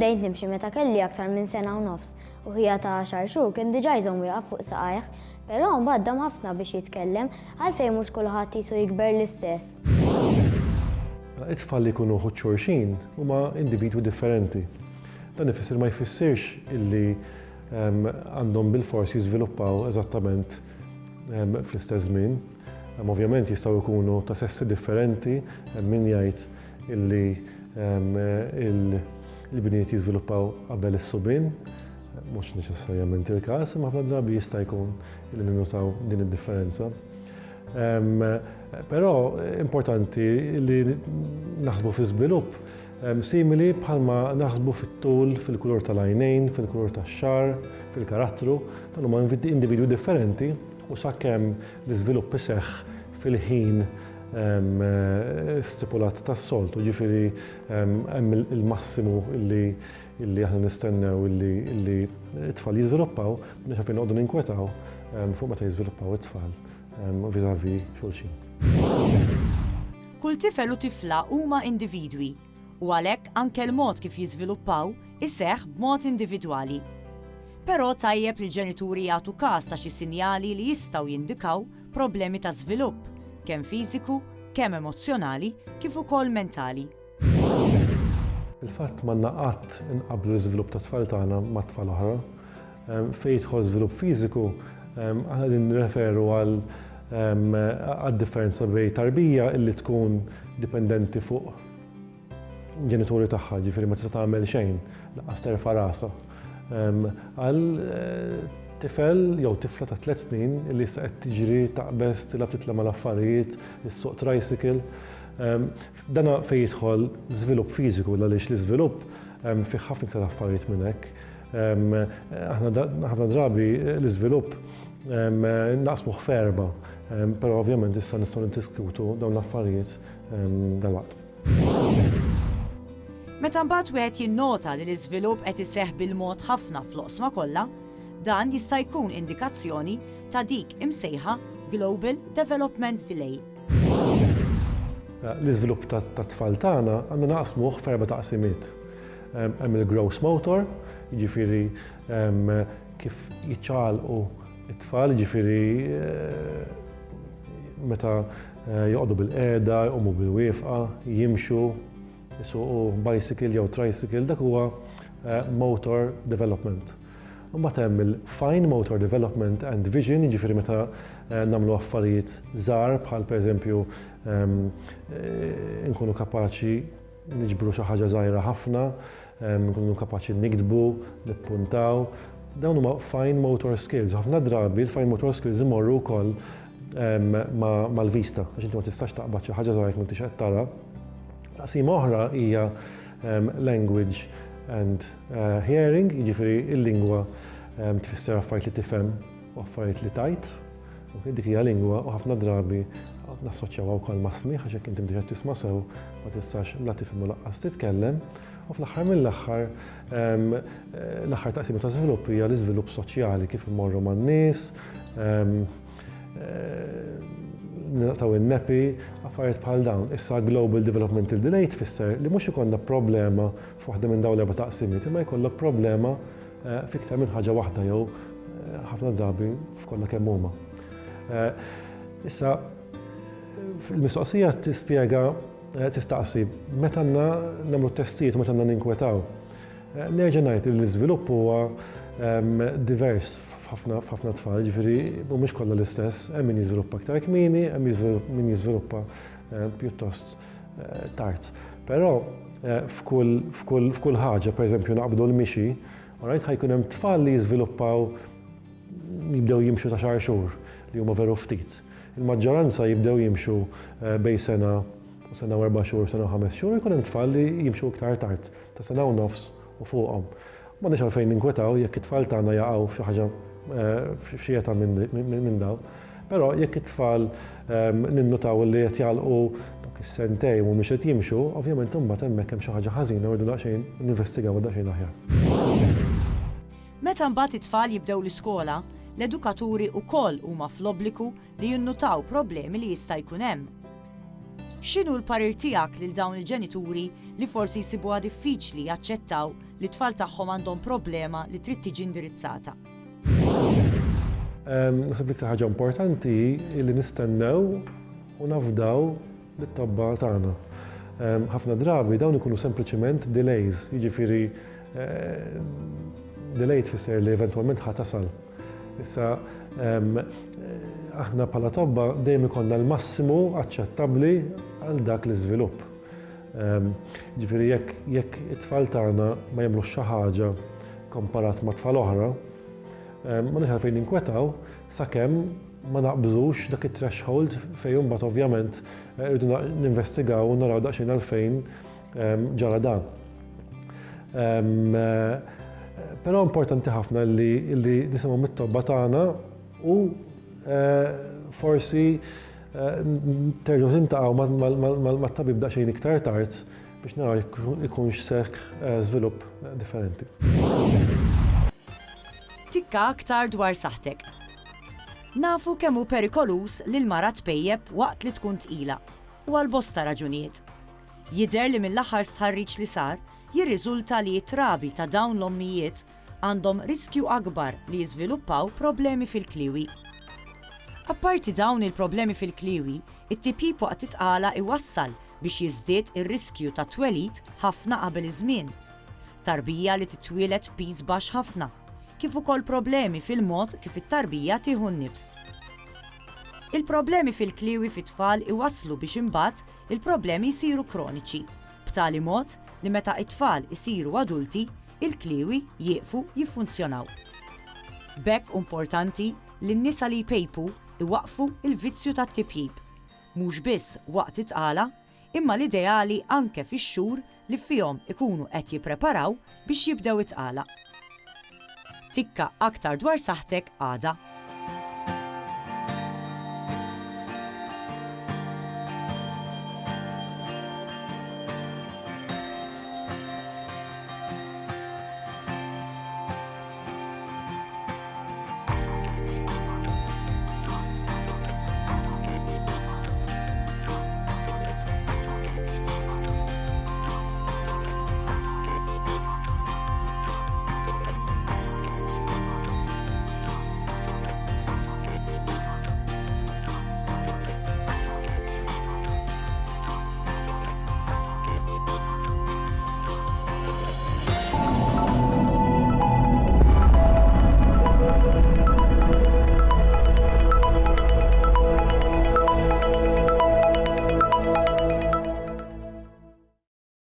bdejt nimxi meta kelli aktar minn sena u nofs u ħija ta' 10 xhur kien diġà jżomm jaqaf fuq saqajh, però mbagħad dam ħafna biex jitkellem għalfejn mhux kulħadd qisu jikber l-istess. It-tfal li jkunu ħudd xulxin huma individwi differenti. Dan ifisser ma jfissirx illi għandhom bil-fors jiżviluppaw eżattament fl-istess żmien. Ovvjament jistgħu jkunu ta' sessi differenti, min jgħid illi l-bniet jiżviluppaw qabel is-subien, mhux neċessarjament il-każ, imma ħafna drabi jista' jkun illi ninnotaw din id-differenza. Però importanti li naħsbu fi żvilupp simili bħalma naħsbu fit-tul, fil-kulur tal-għajnejn, fil-kulur tax-xar, fil-karattru, dan huma individwi differenti u sakemm l-iżvilupp iseħħ fil-ħin stipulat tas-soltu, ġifieri hemm il-massimu illi aħna nistennew illi t-tfal jiżviluppaw, biex għalfejn noqogħdu ninkwetaw fuq meta jiżviluppaw it-tfal vis-à-vis xulxin. Kull tifel u tifla huma individwi u għalhekk anke l-mod kif jiżviluppaw iseħħ b'mod individwali. Però tajjeb li l-ġenituri jagħtu każ ta' xi sinjali li jistgħu jindikaw problemi ta' żvilupp, kemm fiżiku, kemm emozzjonali, kif ukoll mentali. Il-fatt ma qatt inqabblu l-iżvilupp ta' tfal tagħna ma' tfal oħra. Fejn jidħol żvilupp fiżiku, aħna din nirreferu għad-differenza bejn tarbija illi tkun dipendenti fuq ġenituri tagħha, ġifieri ma tista' tagħmel xejn, laqqas terfa' rashha. Għal tifel jew tifla ta' 3 snin illi issa qed tiġri taqbeż tilab titla' mal-affarijiet, issuq tricycle. Dana fejn jidħol żvilupp fiżiku għaliex l-iżvilupp fih ħafna iktar affarijiet minn hekk. Aħna ħafna drabi l-iżvilupp naqsmuh f'erba', però ovvjament issa nistgħu niddiskutu dawn l-affarijiet dalwaqt. Meta mbagħad wieħed jinnota li l-iżvilupp qed iseħħ bil-mod ħafna fl-oqsma kollha, dan jista' jkun indikazzjoni ta' dik imsejħa Global Development Delay. L-iżvilupp tat-tfal tagħna għandna naqsmuh f'erba' taqsimiet. Hemm il-gross motor, jiġifieri kif jiċċaqalqu it-tfal, jiġifieri meta joqogħdu bil-qiegħda, jqumu bil-wieqfa, jimxu, jisuqu bicycle jew tricycle, dak huwa motor development. Mbagħad hemm il-fine motor development and vision, jiġifieri meta nagħmlu affarijiet żgħar bħal pereżempju nkunu kapaċi niġbru xi ħaġa żgħira ħafna, nkunu kapaċi nikdbu, nippuntaw. Dawn huma fine motor skills. Ħafna drabi l-fine motor skills imorru wkoll mal-vista, għax inti ma tistax taqbad xi ħaġa żgħira m'intix qed tara. Taqsima oħra hija language and hearing, jiġifieri il-lingwa tfisser affarijiet li tifhem u affarijiet li tajt. Dik hija lingwa u ħafna drabi nassoċjawha wkoll ma' smigħ għax jekk inti qed tisma' sew ma tistax la tifhem u laqqas titkellem. U fl-aħħar mill-aħħar l-aħħar taqsima ta' żvilupp hija l-iżvilupp soċjali kif immorru man-nies, naqtaw in-nepi, affarijiet bħal dawn. Issa Global Developmental Delay tfisser li mhux ikollna problema f'waħda minn dawn l-erba' taqsimiet, imma jkollok problema f'iktar minn ħaġa waħda jew ħafna drabi f'kollha kemm huma. Issa fil-mistoqsija tispjega tistaqsi meta għandna nagħmlu testijiet u meta għandna ninkwetaw. Nerġa' ngħid li l-iżvilupp huwa divers f'ħafna tfal, ġifieri mhumiex kollha l-istess, hemm min jiżviluppa aktar kmieni, hemm min jiżviluppa pjuttost tard. Però f'kull ħaġa, pereżempju naqbdu l-mixi, ħajkun hemm tfal li jiżviluppaw jibdew jimxu ta' xahar xhur li huma veru ftit. Il-maġġoranza jibdew jimxu bejn sena u sena u 4 xhur, sena u 5 xhur, jkun hemm tfal li jimxu iktar tard, ta' sena u nofs u fuqhom. M'għandniex għalfejn ninkwetaw jekk it-tfal tagħna jaqgħu f'xi ħaġa f'xi età minn dawn. Però jekk it-tfal ninnutaw li qed jagħlqu dak is-sentej u mhumiex qed jimxu, ovvjament imbagħad hemmhekk hemm xi ħaġa ħażina u rridu daqsxejn ninvestigaw daqsxejn aħjar. Meta mbagħad it-tfal jibdew l-iskola, l-edukaturi wkoll huma fl-obbligu li jinnutaw problemi li jista' jkun hemm. X'inhu l-parir tiegħek lil dawn il-ġenituri li forsi jsibuha diffiċli jaċċettaw li t-tfal tagħhom għandhom problema li trid tiġi indirizzata? Nasib li ħaġa importanti li nistennew u nafdaw lit-tobba tagħna. Ħafna drabi dawn ikunu sempliċement delays, jiġifieri delay tfisser li eventwalment ħatasal. Issa aħna bħala tobba dejjem ikollna l-massimu aċċettabbli għal dak l-iżvilupp. Ġifieri jekk it-tfal tagħna ma jagħmlux xi ħaġa komparat ma' tfal oħra, ma nix għalfejn ninkwetaw sakemm ma naqbżux dak it-threshold fejn imbagħad ovvjament irridu ninvestigaw u naraw daqsxejn għalfejn ġara dan. Però importanti ħafna li nisimgħu mit-tobba tagħna u forsi terġgħu tintaqgħu mat-tabib daqsxejn iktar tard biex naraw ikunx seħħ żvilupp differenti. Tikka aktar dwar saħtek. Nafu kemm hu perikolus li l-mara tpejjeb waqt li tkun tqila u għal bosta raġunijiet. Jidher li mill-aħħar stħarriġ li sar jirriżulta li t-trabi ta' dawn l-ommijiet għandhom riskju akbar li jiżviluppaw problemi fil-kliwi. Apparti dawn il-problemi fil-kliwi, it-tipip waqt titqala iwassal biex jiżdied ir-riskju ta' twelid ħafna qabel iż-żmien. Tarbija li titwieled b'piż baxx ħafna, kif ukoll problemi fil-mod kif it-tarbija tieħu nnifs. Il-problemi fil-kliwi fit-tfal iwasslu biex imbagħad il-problemi jsiru kroniċi, b'tali mod li meta t-tfal isiru adulti, il-kliwi jieqfu jiffunzjonaw. B'hekk importanti li n-nisa li jpejpu iwaqfu il-vizzju tat-tipjib, mhux biss waqt it-tqala, imma l-ideali anke fix-xhur li fihom ikunu qed jippreparaw biex jibdew it-tqala. Tikka aktar dwar saħtek għada.